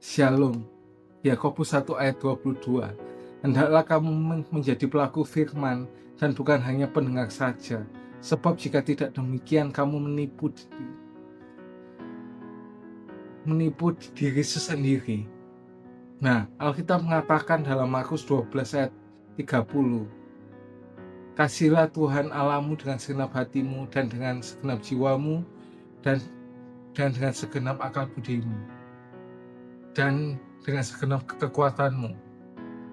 Shalom. Yakobus 1 ayat 22. Hendaklah kamu menjadi pelaku firman dan bukan hanya pendengar saja, sebab jika tidak demikian kamu menipu diri sendiri. Nah, Alkitab mengatakan dalam Markus 12 ayat 30, kasihlah Tuhan Allahmu dengan segenap hatimu dan dengan segenap jiwamu dan dengan segenap akal budimu dan dengan segenap kekuatanmu.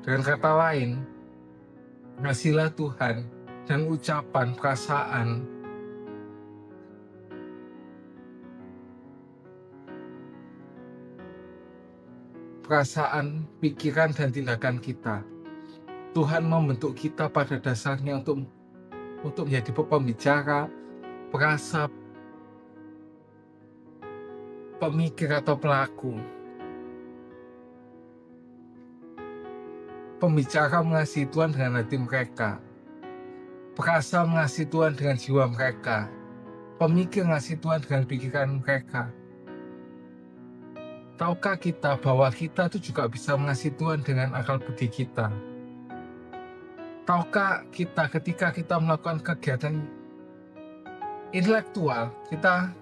Dengan kata lain, kasihlah Tuhan dan ucapan, perasaan, pikiran, dan tindakan kita. Tuhan membentuk kita pada dasarnya untuk menjadi pembicara, perasa, pemikir atau pelaku. Pembicara mengasihi Tuhan dengan hati mereka, perasa mengasihi Tuhan dengan jiwa mereka, pemikir mengasihi Tuhan dengan pikiran mereka. Tahukah kita bahwa kita itu juga bisa mengasihi Tuhan dengan akal budi kita? Tahukah kita ketika kita melakukan kegiatan intelektual, kita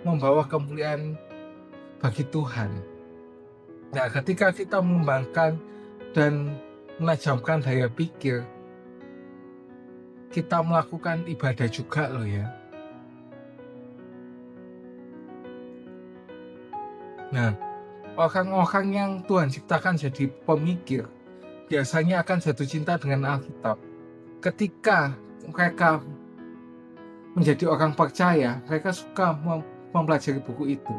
membawa kemuliaan bagi Tuhan. Nah, ketika kita mengembangkan dan menajamkan daya pikir, kita melakukan ibadah juga loh ya. Nah, orang-orang yang Tuhan ciptakan jadi pemikir biasanya akan jatuh cinta dengan Alkitab. Ketika mereka menjadi orang percaya, mereka suka mempelajari buku itu.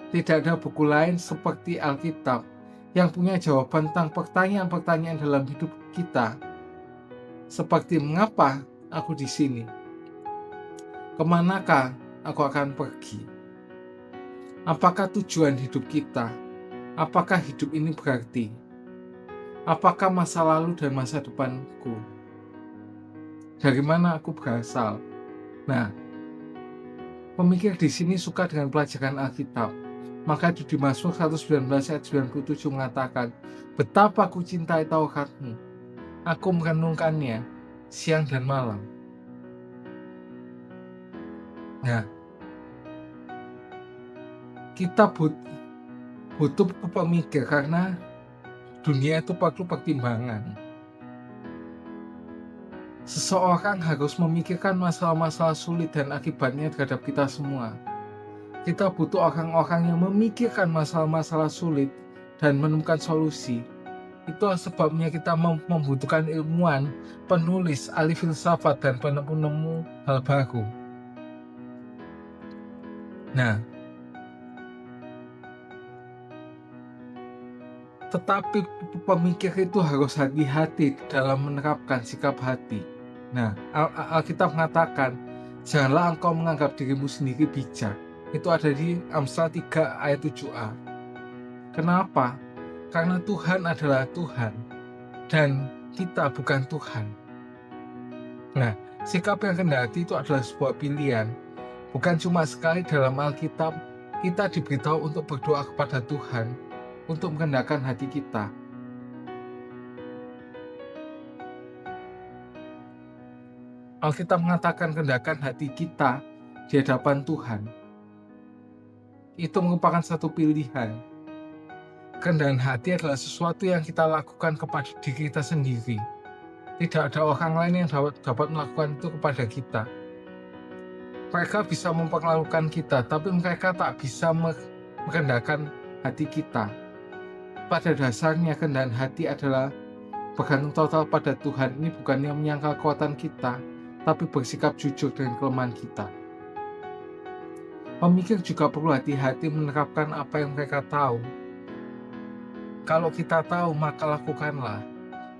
Tidak ada buku lain seperti Alkitab yang punya jawaban tentang pertanyaan-pertanyaan dalam hidup kita. Seperti mengapa aku di sini? Kemanakah aku akan pergi? Apakah tujuan hidup kita? Apakah hidup ini berarti? Apakah masa lalu dan masa depanku? Dari mana aku berasal? Nah, pemikir di sini suka dengan pelajaran Alkitab. Maka di Mazmur 119 ayat 97 mengatakan, betapa ku cintai Tauratmu, aku merenungkannya siang dan malam. Nah, kita butuh pemikir karena dunia itu perlu pertimbangan. Seseorang harus memikirkan masalah-masalah sulit dan akibatnya terhadap kita semua. Kita butuh orang-orang yang memikirkan masalah-masalah sulit dan menemukan solusi. Itulah sebabnya kita membutuhkan ilmuwan, penulis, ahli filsafat, dan penemu-nemu hal baru. Nah, tetapi pemikir itu harus hati-hati dalam menerapkan sikap hati. Nah, Alkitab mengatakan, janganlah engkau menganggap dirimu sendiri bijak. Itu ada di Amsal 3 ayat 7a. Kenapa? Karena Tuhan adalah Tuhan dan kita bukan Tuhan. Nah, sikap yang rendah hati itu adalah sebuah pilihan. Bukan cuma sekali dalam Alkitab kita diberitahu untuk berdoa kepada Tuhan untuk merendahkan hati kita. Alkitab mengatakan rendahkan hati kita di hadapan Tuhan. Itu merupakan satu pilihan. Kerendahan hati adalah sesuatu yang kita lakukan kepada diri kita sendiri. Tidak ada orang lain yang dapat melakukan itu kepada kita. Mereka bisa memperlakukan kita, tapi mereka tak bisa merendahkan hati kita. Pada dasarnya kerendahan hati adalah bergantung total pada Tuhan. Ini bukannya menyangkal kekuatan kita, tapi bersikap jujur dengan kelemahan kita. Pemikir juga perlu hati-hati menerapkan apa yang mereka tahu. Kalau kita tahu, maka lakukanlah.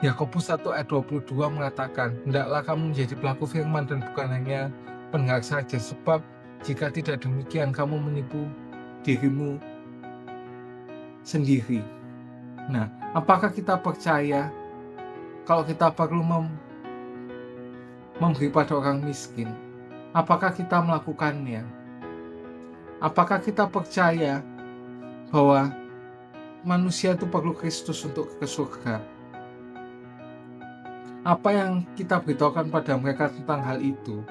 Yakobus 1 ayat 22 mengatakan, hendaklah kamu menjadi pelaku firman dan bukan hanya pendengar saja, sebab jika tidak demikian kamu menipu dirimu sendiri. Nah, apakah kita percaya kalau kita perlu memberi pada orang miskin? Apakah kita melakukannya? Apakah kita percaya bahwa manusia itu perlu Kristus untuk ke surga. Apa yang kita beritahukan pada mereka tentang hal itu?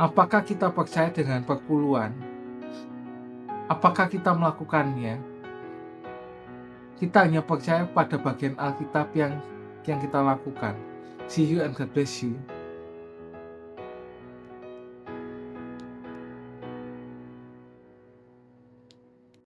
Apakah kita percaya dengan perpuluhan? Apakah kita melakukannya? Kita hanya percaya pada bagian Alkitab yang kita lakukan. See you and God bless you.